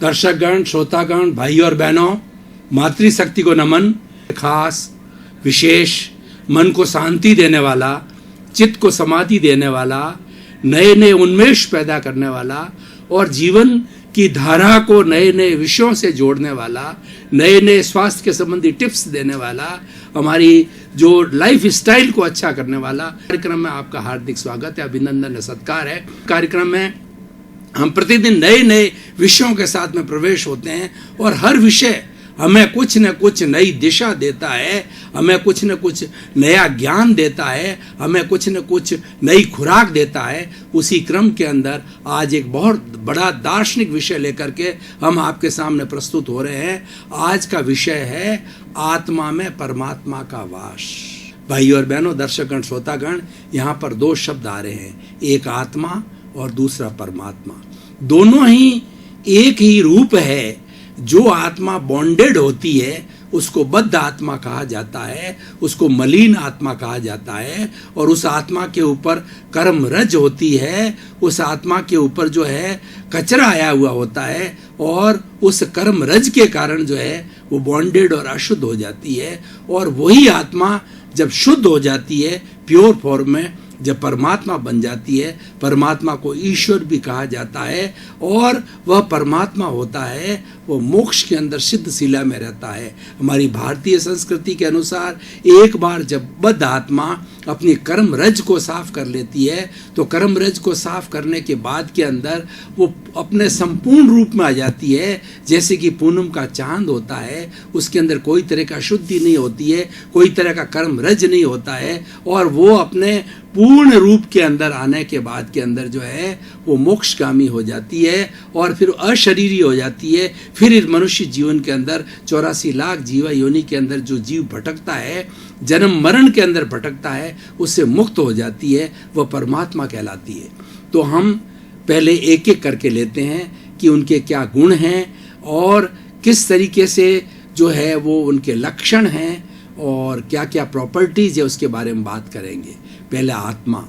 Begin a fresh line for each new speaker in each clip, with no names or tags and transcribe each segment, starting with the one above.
दर्शकगण, श्रोतागण, भाई और बहनों, मातृशक्ति को नमन। खास, विशेष, मन को शांति देने वाला, चित्त को समाधि देने वाला, नए नए उन्मेष पैदा करने वाला और जीवन की धारा को नए नए विषयों से जोड़ने वाला, नए नए स्वास्थ्य के संबंधी टिप्स देने वाला, हमारी जो लाइफ स्टाइल को अच्छा करने वाला कार्यक्रम में आपका हार्दिक स्वागत है, अभिनंदन है, सत्कार है। कार्यक्रम में हम प्रतिदिन नए नए विषयों के साथ में प्रवेश होते हैं और हर विषय हमें कुछ न कुछ नई दिशा देता है, हमें कुछ न कुछ नया ज्ञान देता है, हमें कुछ न कुछ नई खुराक देता है। उसी क्रम के अंदर आज एक बहुत बड़ा दार्शनिक विषय लेकर के हम आपके सामने प्रस्तुत हो रहे हैं। आज का विषय है आत्मा में परमात्मा का वास। भाई और बहनों, दर्शकगण, श्रोतागण, यहाँ पर दो शब्द आ रहे हैं, एक आत्मा और दूसरा परमात्मा। दोनों ही एक ही रूप है। जो आत्मा बॉन्डेड होती है उसको बद्ध आत्मा कहा जाता है, उसको मलिन आत्मा कहा जाता है। और उस आत्मा के ऊपर कर्म रज होती है, उस आत्मा के ऊपर जो है कचरा आया हुआ होता है और उस कर्म रज के कारण जो है वो बॉन्डेड और अशुद्ध हो जाती है। और वही आत्मा जब शुद्ध हो जाती है, प्योर फॉर्म में जब परमात्मा बन जाती है, परमात्मा को ईश्वर भी कहा जाता है और वह परमात्मा होता है, वो मोक्ष के अंदर सिद्ध शिला में रहता है। हमारी भारतीय संस्कृति के अनुसार एक बार जब बद्ध आत्मा अपनी कर्म रज को साफ कर लेती है तो कर्म रज को साफ करने के बाद के अंदर वो अपने संपूर्ण रूप में आ जाती है। जैसे कि पूनम का चांद होता है, उसके अंदर कोई तरह का शुद्धि नहीं होती है, कोई तरह का कर्म रज नहीं होता है और वो अपने पूर्ण रूप के अंदर आने के बाद के अंदर जो है वो मोक्षगामी हो जाती है और फिर अशरीरी हो जाती है। फिर इस मनुष्य जीवन के अंदर 84 लाख जीवा योनि के अंदर जो जीव भटकता है, जन्म मरण के अंदर भटकता है, उससे मुक्त हो जाती है, वह परमात्मा कहलाती है। तो हम पहले एक एक करके लेते हैं कि उनके क्या गुण हैं और किस तरीके से जो है वो उनके लक्षण हैं और क्या क्या प्रॉपर्टीज है, उसके बारे में बात करेंगे। पहले आत्मा।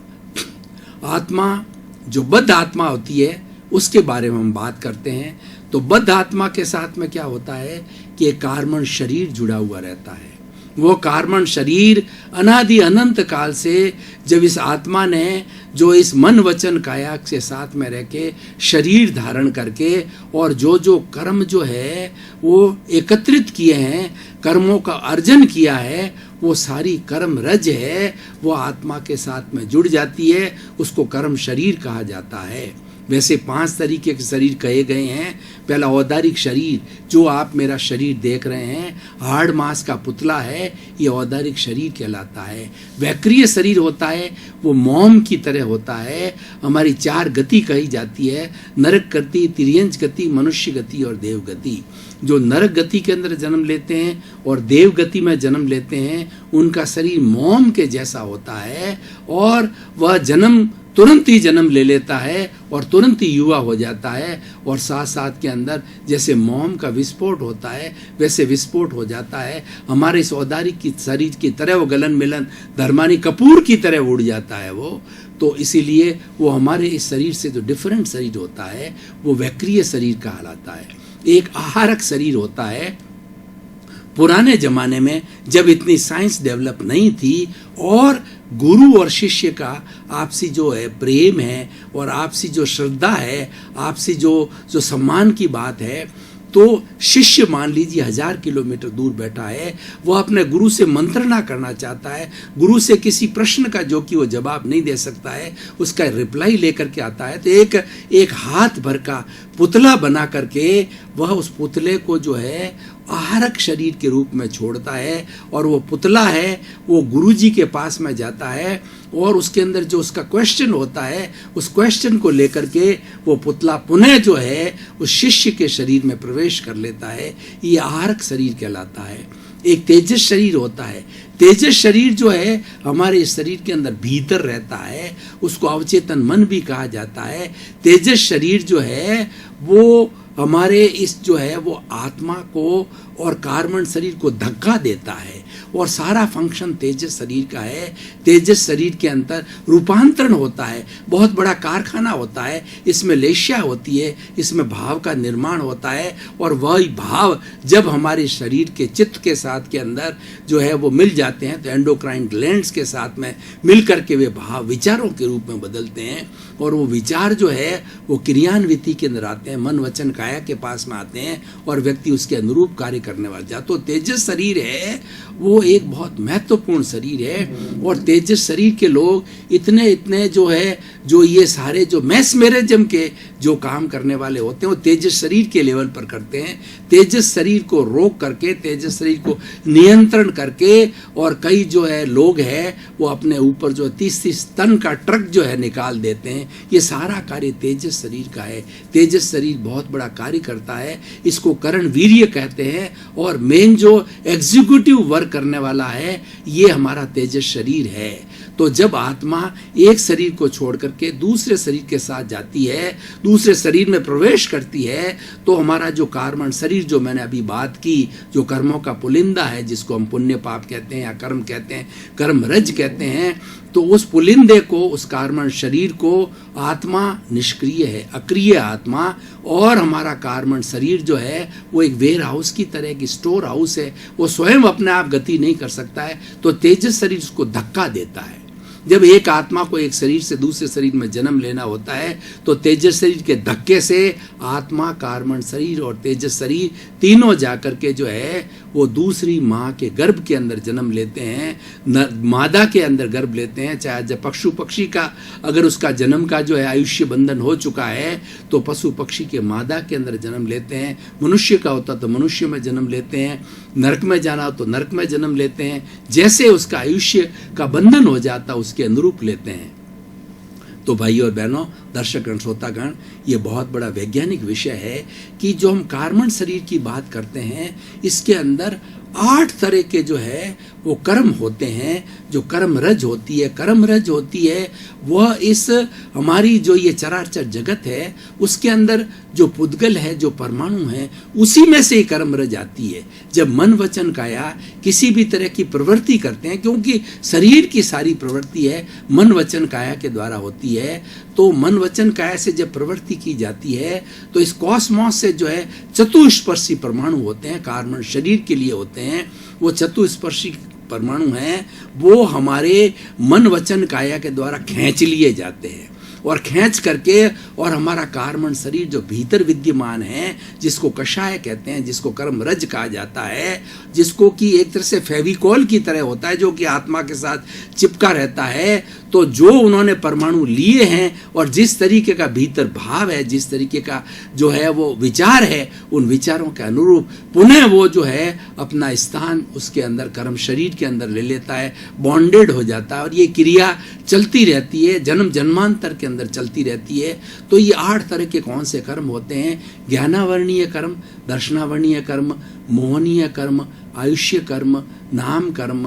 आत्मा जो बद्ध आत्मा होती है उसके बारे में हम बात करते हैं। तो बद्ध आत्मा के साथ में क्या होता है कि एक कार्बन शरीर जुड़ा हुआ रहता है। वो कार्बन शरीर अनादि अनंत काल से जब इस आत्मा ने जो इस मन वचन काया के साथ में रह के शरीर धारण करके और जो जो कर्म जो है वो एकत्रित किए हैं, कर्मों का अर्जन किया है, वो सारी कर्म रज है, वो आत्मा के साथ में जुड़ जाती है, उसको कर्म शरीर कहा जाता है। वैसे 5 तरीके के शरीर कहे गए हैं। पहला औदारिक शरीर, जो आप मेरा शरीर देख रहे हैं, हाड़ मांस का पुतला है, ये औदारिक शरीर कहलाता है। वैक्रिय शरीर होता है, वो मोम की तरह होता है। हमारी 4 गति कही जाती है, नरक गति, तिर्यंच गति, मनुष्य गति और देव गति। जो नरक गति के अंदर जन्म लेते हैं और देव गति में जन्म लेते हैं, उनका शरीर मोम के जैसा होता है और वह तुरंत ही जन्म ले लेता है और तुरंत ही युवा हो जाता है और साथ साथ के अंदर जैसे मोम का विस्फोट होता है वैसे विस्फोट हो जाता है। हमारे इस औदारिक की शरीर की तरह वो गलन मिलन धर्मानी कपूर की तरह उड़ जाता है वो। तो इसीलिए वो हमारे इस शरीर से जो डिफरेंट शरीर होता है वो वैक्रिय शरीर कहलाता है। एक आहारक शरीर होता है। पुराने जमाने में जब इतनी साइंस डेवलप नहीं थी और गुरु और शिष्य का आपसी जो है प्रेम है और आपसी जो श्रद्धा है, आपसी जो सम्मान की बात है, तो शिष्य मान लीजिए 1000 किलोमीटर दूर बैठा है, वो अपने गुरु से मंत्रणा करना चाहता है, गुरु से किसी प्रश्न का जो कि वो जवाब नहीं दे सकता है उसका रिप्लाई लेकर के आता है। तो एक हाथ भर का पुतला बना करके वह उस पुतले को जो है आहारक शरीर के रूप में छोड़ता है और वो पुतला है वो गुरुजी के पास में जाता है और उसके अंदर जो उसका क्वेश्चन होता है उस क्वेश्चन को लेकर के वो पुतला पुनः जो है उस शिष्य के शरीर में प्रवेश कर लेता है। ये आहारक शरीर कहलाता है। एक तेजस शरीर होता है। तेजस शरीर जो है हमारे शरीर के अंदर भीतर रहता है, उसको अवचेतन मन भी कहा जाता है। तेजस शरीर जो है वो हमारे इस जो है वो आत्मा को और कार्बन शरीर को धक्का देता है और सारा फंक्शन तेजस शरीर का है। तेजस शरीर के अंदर रूपांतरण होता है, बहुत बड़ा कारखाना होता है, इसमें लेश्या होती है, इसमें भाव का निर्माण होता है और वही भाव जब हमारे शरीर के चित्त के साथ के अंदर जो है वो मिल जाते हैं तो एंडोक्राइन ग्लैंड्स के साथ में मिल करके वे भाव विचारों के रूप में बदलते हैं और वो विचार जो है वो क्रियान्विति के अंदर आते हैं, मन वचन काया के पास में आते हैं और व्यक्ति उसके अनुरूप कार्य करने वाला जाता। तो तेजस शरीर है वो एक बहुत महत्वपूर्ण शरीर है और तेजस शरीर के लोग इतने जो है जो ये सारे जो मैस्मेरिज्म के जो काम करने वाले होते हैं वो तेजस शरीर के लेवल पर करते हैं। तेजस शरीर को रोक करके, तेजस शरीर को नियंत्रण करके और कई जो है लोग हैं वो अपने ऊपर जो 30-30 टन का ट्रक जो है निकाल देते हैं। ये सारा कार्य तेजस शरीर का है। तेजस शरीर बहुत बड़ा कार्य करता है, इसको करण वीर्य कहते हैं और मेन जो एग्जीक्यूटिव वर्क करने वाला है ये हमारा तेजस शरीर है। तो जब आत्मा एक शरीर को छोड़ करके दूसरे शरीर के साथ जाती है, दूसरे शरीर में प्रवेश करती है, तो हमारा जो कार्बन शरीर जो मैंने अभी बात की, जो कर्मों का पुलिंदा है जिसको हम पुण्य पाप कहते हैं या कर्म कहते हैं, कर्म रज कहते हैं, तो उस पुलिंदे को, उस कार्बन शरीर को आत्मा निष्क्रिय है, अक्रिय आत्मा, और हमारा कार्बन शरीर जो है वो एक वेयर हाउस की तरह की स्टोर हाउस है, वो स्वयं अपने आप गति नहीं कर सकता है। तो तेजस शरीर उसको धक्का देता है। जब एक आत्मा को एक शरीर से दूसरे शरीर में जन्म लेना होता है तो तेजस शरीर के धक्के से आत्मा, कार्बन शरीर और तेजस शरीर तीनों जाकर के जो है वो दूसरी माँ के गर्भ के अंदर जन्म लेते हैं, मादा के अंदर गर्भ लेते हैं। चाहे जब पशु पक्षी का अगर उसका जन्म का जो है आयुष्य बंधन हो चुका है तो पशु पक्षी के मादा के अंदर जन्म लेते हैं, मनुष्य का होता तो मनुष्य में जन्म लेते हैं, नरक में जाना हो तो नरक में जन्म लेते हैं। जैसे उसका आयुष्य का बंधन हो जाता उसके अनुरूप लेते हैं। तो भाई और बहनों, दर्शकगण, श्रोतागण, ये बहुत बड़ा वैज्ञानिक विषय है कि जो हम कार्बन शरीर की बात करते हैं इसके अंदर 8 तरह के जो है वो कर्म होते हैं। जो कर्म रज होती है, कर्म रज होती है वह इस हमारी जो ये चराचर जगत है उसके अंदर जो पुद्गल है, जो परमाणु है, उसी में से कर्म रज आती है। जब मन वचन काया किसी भी तरह की प्रवृत्ति करते हैं, क्योंकि शरीर की सारी प्रवृत्ति है मन वचन काया के द्वारा होती है, तो मन वचन काया से जब प्रवृत्ति की जाती है तो इस कॉस्मोस से जो है चतुष्पर्शी परमाणु होते हैं, कार्बन शरीर के लिए होते हैं। वो चतुष्पर्शी परमाणु हैं वो हमारे मन वचन काया के द्वारा खींच लिए जाते हैं और खींच करके और हमारा कार्बन शरीर जो भीतर विद्यमान है, जिसको कषाय कहते हैं, जिसको कर्म रज कहा जाता है, जिसको कि एक तरह से फेविकॉल की तरह होता है जो कि आत्मा के साथ चिपका रहता है। तो जो उन्होंने परमाणु लिए हैं और जिस तरीके का भीतर भाव है, जिस तरीके का जो है वो विचार है, उन विचारों के अनुरूप पुनः वो जो है अपना स्थान उसके अंदर कर्म शरीर के अंदर ले लेता है, बॉन्डेड हो जाता है और ये क्रिया चलती रहती है, जन्म जन्मांतर के अंदर चलती रहती है। तो ये 8 तरह के कौन से कर्म होते हैं? ज्ञानावर्णीय कर्म, दर्शनावर्णीय कर्म, मोहनीय कर्म, आयुष्य कर्म, नाम कर्म,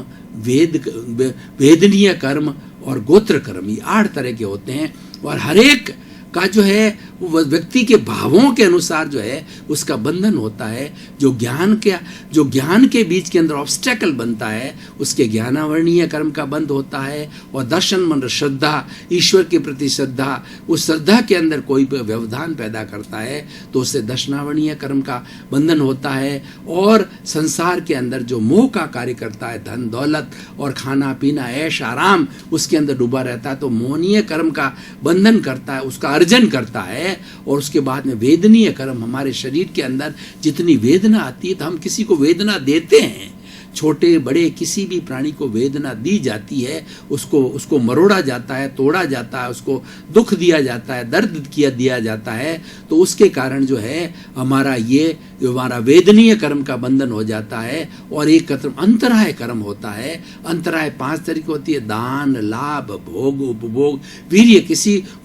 वेदनीय कर्म और गोत्र कर्म। ये 8 तरह के होते हैं और हर एक का जो है वो व्यक्ति के भावों के अनुसार जो है उसका बंधन होता है। जो ज्ञान के बीच के अंदर ऑब्स्टेकल बनता है उसके ज्ञानावर्णीय कर्म का बंध होता है। और दर्शन मन श्रद्धा, ईश्वर के प्रति श्रद्धा, उस श्रद्धा के अंदर कोई व्यवधान पैदा करता है तो उससे दर्शनावर्णीय कर्म का बंधन होता है। और संसार के अंदर जो मोह का कार्य करता है, धन दौलत और खाना पीना ऐश आराम, उसके अंदर डूबा रहता है तो मोहनीय कर्म का बंधन करता है, उसका अर्जन करता है। और उसके बाद में वेदनीय कर्म, हमारे शरीर के अंदर जितनी वेदना आती है तो हम किसी को वेदना देते हैं, छोटे बड़े किसी भी प्राणी को वेदना दी जाती है, उसको मरोड़ा जाता है, तोड़ा जाता है, उसको दुख दिया जाता है, दर्द दिया जाता है। तो उसके कारण जो है हमारा वेदनीय कर्म का बंधन हो जाता है। और एक कर्म अंतराय कर्म होता है। अंतराय 5 तरीके होती है, दान, लाभ, भोग, उपभोग, वीर्य।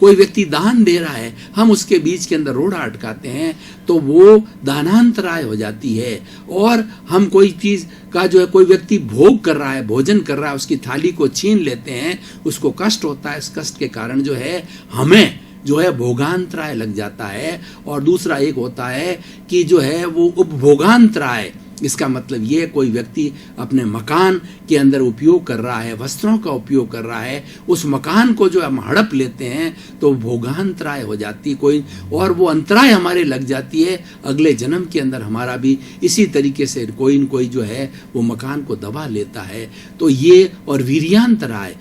कोई व्यक्ति दान दे रहा है, हम उसके बीच के अंदर रोड़ा अटकाते हैं तो वो दानांतराय हो जाती है। और हम कोई चीज का जो है कोई व्यक्ति भोग कर रहा है, भोजन कर रहा है, उसकी थाली को छीन लेते हैं, उसको कष्ट होता है। इस कष्ट के कारण जो है हमें जो है भोगांतराय लग जाता है। और दूसरा एक होता है कि जो है वो उपभोगांतराय, इसका मतलब ये, कोई व्यक्ति अपने मकान के अंदर उपयोग कर रहा है, वस्त्रों का उपयोग कर रहा है, उस मकान को जो हम हड़प लेते हैं तो भोगांतराय हो जाती है कोई, और वो अंतराय हमारे लग जाती है। अगले जन्म के अंदर हमारा भी इसी तरीके से कोई न कोई जो है वो मकान को दबा लेता है। तो ये, और वीर्यांतराय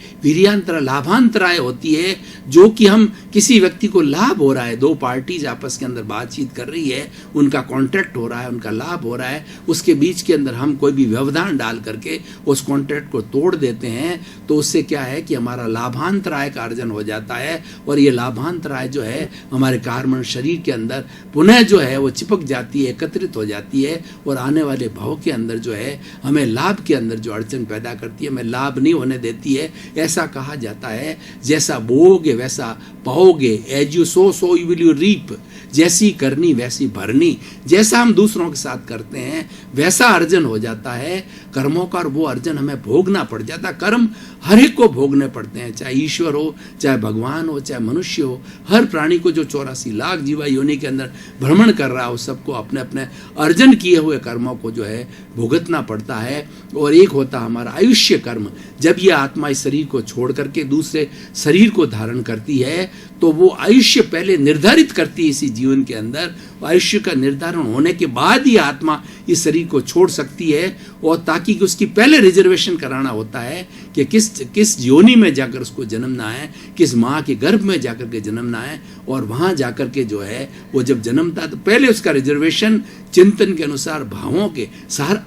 लाभांतराय होती है, जो कि हम किसी व्यक्ति को लाभ हो रहा है, दो पार्टीज आपस के अंदर बातचीत कर रही है, उनका कॉन्ट्रैक्ट हो रहा है, उनका लाभ हो रहा है, उसके बीच के अंदर हम कोई भी व्यवधान डाल करके उस कॉन्ट्रैक्ट को तोड़ देते हैं, तो उससे क्या है कि हमारा लाभांतराय का अर्जन हो जाता है। और ये लाभांतराय जो है हमारे कार्बन शरीर के अंदर पुनः जो है वो चिपक जाती है, एकत्रित हो जाती है, और आने वाले भाव के अंदर जो है हमें लाभ के अंदर जो अड़चन पैदा करती है, हमें लाभ नहीं होने देती है। ऐसा कहा जाता है, जैसा बोओगे वैसा पाओगे, as you sow so you will you reap, जैसी करनी वैसी भरनी। जैसा हम दूसरों के साथ करते हैं वैसा अर्जन हो जाता है कर्मों का, और वो अर्जन हमें भोगना पड़ जाता है। कर्म हर एक को भोगने पड़ते हैं, चाहे ईश्वर हो, चाहे भगवान हो, चाहे मनुष्य हो। हर प्राणी को जो 84 लाख जीवा योनि के अंदर भ्रमण कर रहा हो, सबको अपने अपने अर्जन किए हुए कर्मों को जो है भुगतना पड़ता है। और एक होता हमारा आयुष्य कर्म, जब ये आत्मा इस शरीर को छोड़ करके दूसरे शरीर को धारण करती है तो वो आयुष्य पहले निर्धारित करती है इसी जीवन के अंदर। आयुष्य का निर्धारण होने के बाद ही आत्मा इस शरीर को छोड़ सकती है, और ताकि उसकी पहले रिजर्वेशन कराना होता है कि किस योनि में जाकर उसको जन्मना है, किस माँ के गर्भ में जाकर के जन्मना है, और वहाँ जाकर के जो है वो जब जन्मता तो पहले उसका रिजर्वेशन चिंतन के अनुसार, भावों के सार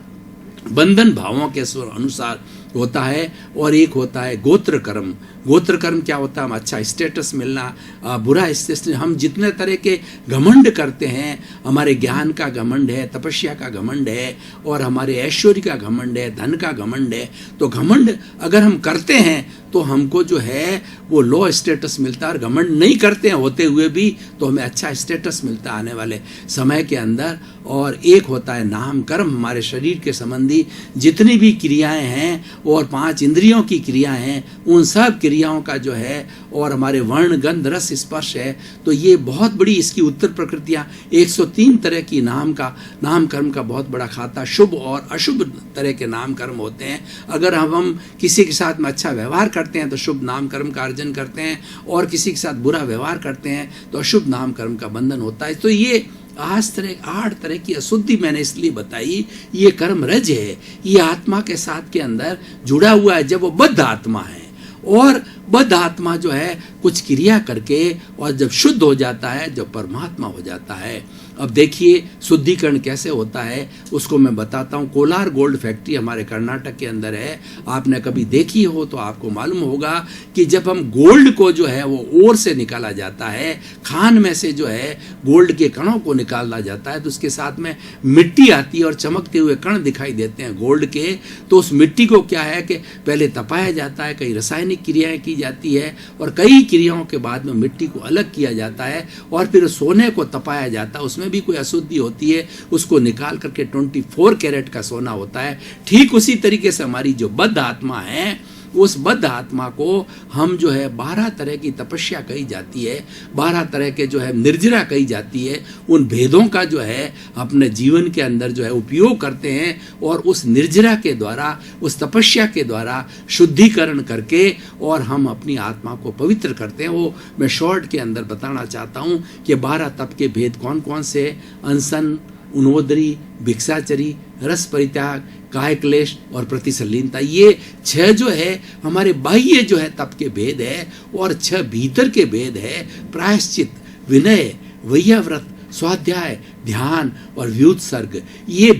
बंधन भावों के अनुसार होता है। और एक होता है गोत्र कर्म। गोत्र कर्म क्या होता है? हम अच्छा स्टेटस मिलना, बुरा स्टेटस। हम जितने तरह के घमंड करते हैं, हमारे ज्ञान का घमंड है, तपस्या का घमंड है, और हमारे ऐश्वर्य का घमंड है, धन का घमंड है। तो घमंड अगर हम करते हैं तो हमको जो है वो लो स्टेटस मिलता है, और घमंड नहीं करते हैं होते हुए भी तो हमें अच्छा स्टेटस मिलता है आने वाले समय के अंदर। और एक होता है नाम कर्म, हमारे शरीर के संबंधी जितनी भी क्रियाएं हैं और 5 इंद्रियों की क्रियाएं हैं, उन सब क्रियाओं का जो है, और हमारे वर्ण गंध रस स्पर्श है, तो ये बहुत बड़ी इसकी उत्तर प्रकृतियाँ 103 तरह की नाम कर्म का बहुत बड़ा खाता, शुभ और अशुभ तरह के नाम कर्म होते हैं। अगर हम किसी के साथ में अच्छा व्यवहार करते हैं तो शुभ नाम कर्म का अर्जन करते हैं, और किसी के साथ बुरा व्यवहार करते हैं तो अशुभ नाम कर्म का बंधन होता है। तो ये 8 तरह की अशुद्धि मैंने इसलिए बताई, ये कर्म रज है, ये आत्मा के साथ के अंदर जुड़ा हुआ है। जब वो बद्ध आत्मा है, और बद्ध आत्मा जो है कुछ क्रिया करके, और जब शुद्ध हो जाता है, जब परमात्मा हो जाता है। अब देखिए शुद्धिकरण कैसे होता है उसको मैं बताता हूँ। कोलार गोल्ड फैक्ट्री हमारे कर्नाटक के अंदर है। आपने कभी देखी हो तो आपको मालूम होगा कि जब हम गोल्ड को जो है वो ओर से निकाला जाता है, खान में से जो है गोल्ड के कणों को निकाला जाता है, तो उसके साथ में मिट्टी आती है और चमकते हुए कण दिखाई देते हैं गोल्ड के। तो उस मिट्टी को क्या है कि पहले तपाया जाता है, कई रासायनिक क्रियाएं की जाती है, और कई क्रियाओं के बाद में मिट्टी को अलग किया जाता है, और फिर सोने को तपाया जाता है। उसमें भी कोई अशुद्धि होती है, उसको निकाल करके 24 कैरेट का सोना होता है। ठीक उसी तरीके से हमारी जो बद्ध आत्मा है, उस बद्ध आत्मा को हम जो है 12 तरह की तपस्या कही जाती है, 12 तरह के जो है निर्जरा कही जाती है। उन भेदों का जो है अपने जीवन के अंदर जो है उपयोग करते हैं, और उस निर्जरा के द्वारा, उस तपस्या के द्वारा शुद्धिकरण करके और हम अपनी आत्मा को पवित्र करते हैं। वो मैं शॉर्ट के अंदर बताना चाहता हूँ कि 12 तप के भेद कौन कौन से: अनशन, उनोदरी, भिक्षाचरी, रस परित्याग, काय क्लेश और प्रतिसलीनता। ये 6 जो है हमारे बाह्य जो है तप के भेद है, और 6 भीतर के भेद है: प्रायश्चित, विनय, वैयाव्रत, स्वाध्याय, ध्यान और व्युत्सर्ग। ये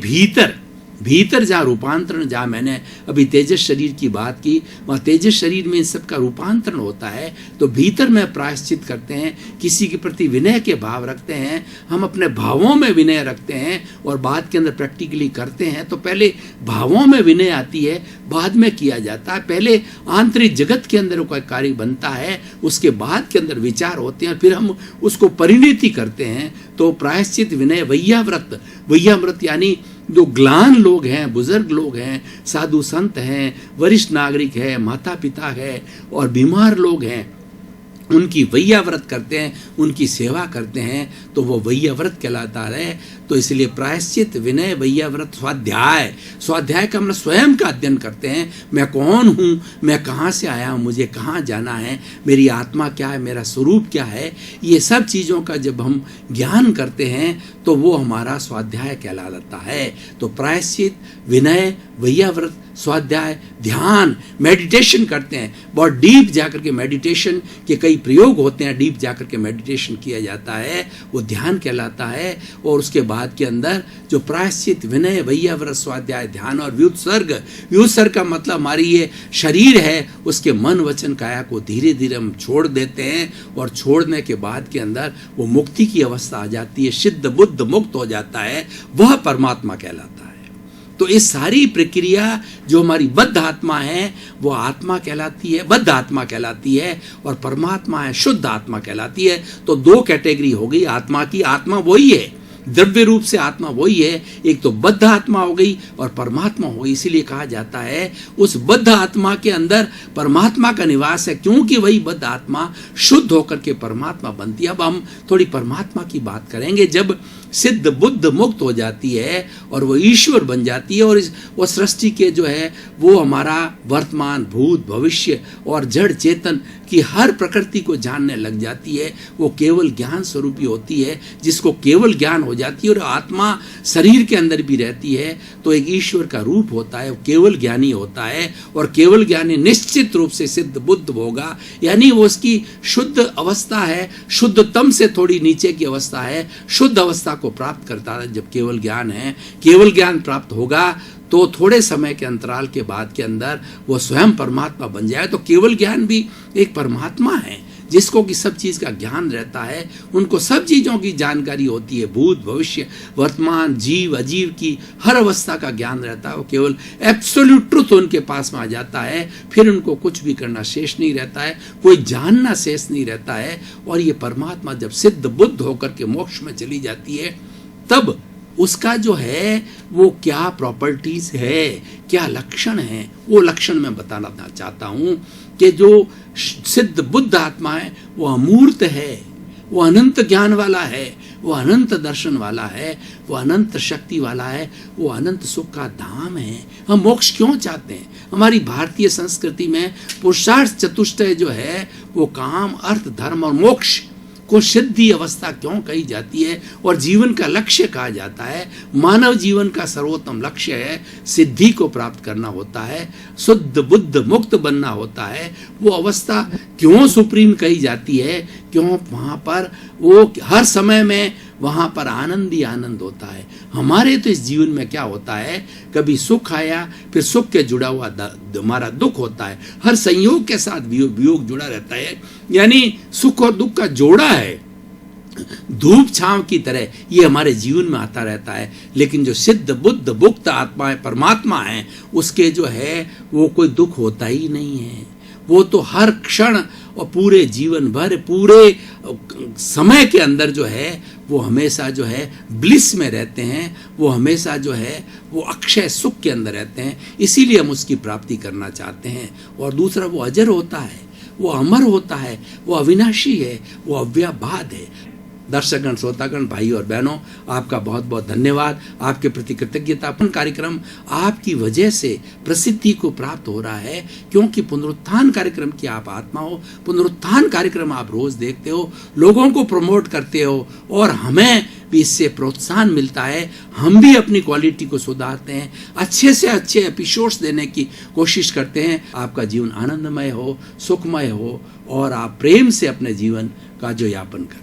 भीतर जहाँ रूपांतरण, जहाँ मैंने अभी तेजस शरीर की बात की, वहाँ तेजस शरीर में इन सब का रूपांतरण होता है। तो भीतर में प्रायश्चित करते हैं, किसी के प्रति विनय के भाव रखते हैं, हम अपने भावों में विनय रखते हैं और बाद के अंदर प्रैक्टिकली करते हैं। तो पहले भावों में विनय आती है, बाद में किया जाता है। पहले आंतरिक जगत के अंदर कोई कार्य बनता है, उसके बाद के अंदर विचार होते हैं, फिर हम उसको परिणति करते हैं। तो प्रायश्चित, विनय, वैयाव्रत यानी जो ग्लान लोग हैं, बुजुर्ग लोग हैं, साधु संत हैं, वरिष्ठ नागरिक है, माता पिता है और बीमार लोग हैं, उनकी वैयाव्रत करते हैं, उनकी सेवा करते हैं, तो वो वैयाव्रत कहलाता है। तो इसलिए प्रायश्चित, विनय, वैयाव्रत, स्वाध्याय, स्वाध्याय का मतलब स्वयं का अध्ययन करते हैं। मैं कौन हूँ, मैं कहाँ से आया हूँ, मुझे कहाँ जाना है, मेरी आत्मा क्या है, मेरा स्वरूप क्या है, ये सब चीज़ों का जब हम ज्ञान करते हैं तो वो हमारा स्वाध्याय कहलाता है। तो प्रायश्चित, विनय, वैयाव्रत, स्वाध्याय, ध्यान, मेडिटेशन करते हैं। बहुत डीप जाकर के मेडिटेशन के कई प्रयोग होते हैं, डीप जाकर के मेडिटेशन किया जाता है, वो ध्यान कहलाता है। और उसके बाद के अंदर जो प्रायश्चित, विनय, वैयाव्रत, स्वाध्याय, ध्यान और व्युत्सर्ग, व्युत्सर्ग का मतलब हमारी ये शरीर है, उसके मन, वचन, काया को धीरे धीरे हम छोड़ देते हैं और छोड़ने के बाद के अंदर वो मुक्ति की अवस्था आ जाती है, सिद्ध बुद्ध मुक्त हो जाता है, वह परमात्मा कहलाता है। तो इस सारी प्रक्रिया जो हमारी बद्ध आत्मा है वो आत्मा कहलाती है, बद्ध आत्मा कहलाती है, और परमात्मा है शुद्ध आत्मा कहलाती है। तो दो कैटेगरी हो गई आत्मा की। आत्मा वही है, द्रव्य रूप से आत्मा वही है, एक तो बद्ध आत्मा हो गई और परमात्मा हो गई। इसीलिए कहा जाता है उस बद्ध आत्मा के अंदर परमात्मा का निवास है, क्योंकि वही बद्ध आत्मा शुद्ध होकर के परमात्मा बनती है। अब हम थोड़ी परमात्मा की बात करेंगे। जब सिद्ध बुद्ध मुक्त हो जाती है और वो ईश्वर बन जाती है और वो सृष्टि के जो है वो हमारा वर्तमान, भूत, भविष्य और जड़ चेतन की हर प्रकृति को जानने लग जाती है, वो केवल ज्ञान स्वरूपी होती है। जिसको केवल ज्ञान हो जाती है और आत्मा शरीर के अंदर भी रहती है तो एक ईश्वर का रूप होता है, वो केवल ज्ञानी होता है। और केवल ज्ञानी निश्चित रूप से सिद्ध बुद्ध होगा, यानी वो उसकी शुद्ध अवस्था है, शुद्धतम से थोड़ी नीचे की अवस्था है, शुद्ध अवस्था को प्राप्त करता है। जब केवल ज्ञान है, केवल ज्ञान प्राप्त होगा तो थोड़े समय के अंतराल के बाद के अंदर वो स्वयं परमात्मा बन जाए। तो केवल ज्ञान भी एक परमात्मा है, जिसको कि सब चीज का ज्ञान रहता है, उनको सब चीजों की जानकारी होती है, भूत, भविष्य, वर्तमान, जीव, अजीव की हर अवस्था का ज्ञान रहता है। वो केवल एब्सोल्यूट ट्रुथ उनके पास में आ जाता है, फिर उनको कुछ भी करना शेष नहीं रहता है, कोई जानना शेष नहीं रहता है। और ये परमात्मा जब सिद्ध बुद्ध होकर के मोक्ष में चली जाती है तब उसका जो है वो क्या प्रॉपर्टीज है, क्या लक्षण है, वो लक्षण मैं बताना चाहता हूं कि जो सिद्ध बुद्ध आत्मा है वो अमूर्त है, वो अनंत ज्ञान वाला है, वो अनंत दर्शन वाला है, वो अनंत शक्ति वाला है, वो अनंत सुख का धाम है। हम मोक्ष क्यों चाहते हैं? हमारी भारतीय संस्कृति में पुरुषार्थ चतुष्टय जो है वो काम, अर्थ, धर्म और मोक्ष को सिद्धि अवस्था क्यों कही जाती है और जीवन का लक्ष्य कहा जाता है? मानव जीवन का सर्वोत्तम लक्ष्य है, सिद्धि को प्राप्त करना होता है, शुद्ध बुद्ध मुक्त बनना होता है। वो अवस्था क्यों सुप्रीम कही जाती है? क्यों वहाँ पर वो हर समय में वहाँ पर आनंद ही आनंद होता है। हमारे तो इस जीवन में क्या होता है, कभी सुख आया, फिर सुख के जुड़ा हुआ हमारा दुख होता है, हर संयोग के साथ वियोग जुड़ा रहता है, यानी सुख और दुख का जोड़ा है, धूप छांव की तरह ये हमारे जीवन में आता रहता है। लेकिन जो सिद्ध बुद्ध मुक्त आत्मा है, परमात्मा है, उसके जो है वो कोई दुख होता ही नहीं है। वो तो हर क्षण और पूरे जीवन भर, पूरे समय के अंदर जो है वो हमेशा जो है ब्लिस में रहते हैं, वो हमेशा जो है वो अक्षय सुख के अंदर रहते हैं। इसीलिए हम उसकी प्राप्ति करना चाहते हैं। और दूसरा, वो अजर होता है, वो अमर होता है, वो अविनाशी है, वो अव्याबाद है। दर्शकगण, श्रोतागण, भाई और बहनों, आपका बहुत बहुत धन्यवाद, आपके प्रति कृतज्ञता। कार्यक्रम आपकी वजह से प्रसिद्धि को प्राप्त हो रहा है, क्योंकि पुनरुत्थान कार्यक्रम की आप आत्मा हो, पुनरुत्थान कार्यक्रम आप रोज देखते हो, लोगों को प्रमोट करते हो और हमें भी इससे प्रोत्साहन मिलता है। हम भी अपनी क्वालिटी को सुधारते हैं, अच्छे से अच्छे एपिसोड्स देने की कोशिश करते हैं। आपका जीवन आनंदमय हो, सुखमय हो और आप प्रेम से अपने जीवन का जो यापन करें।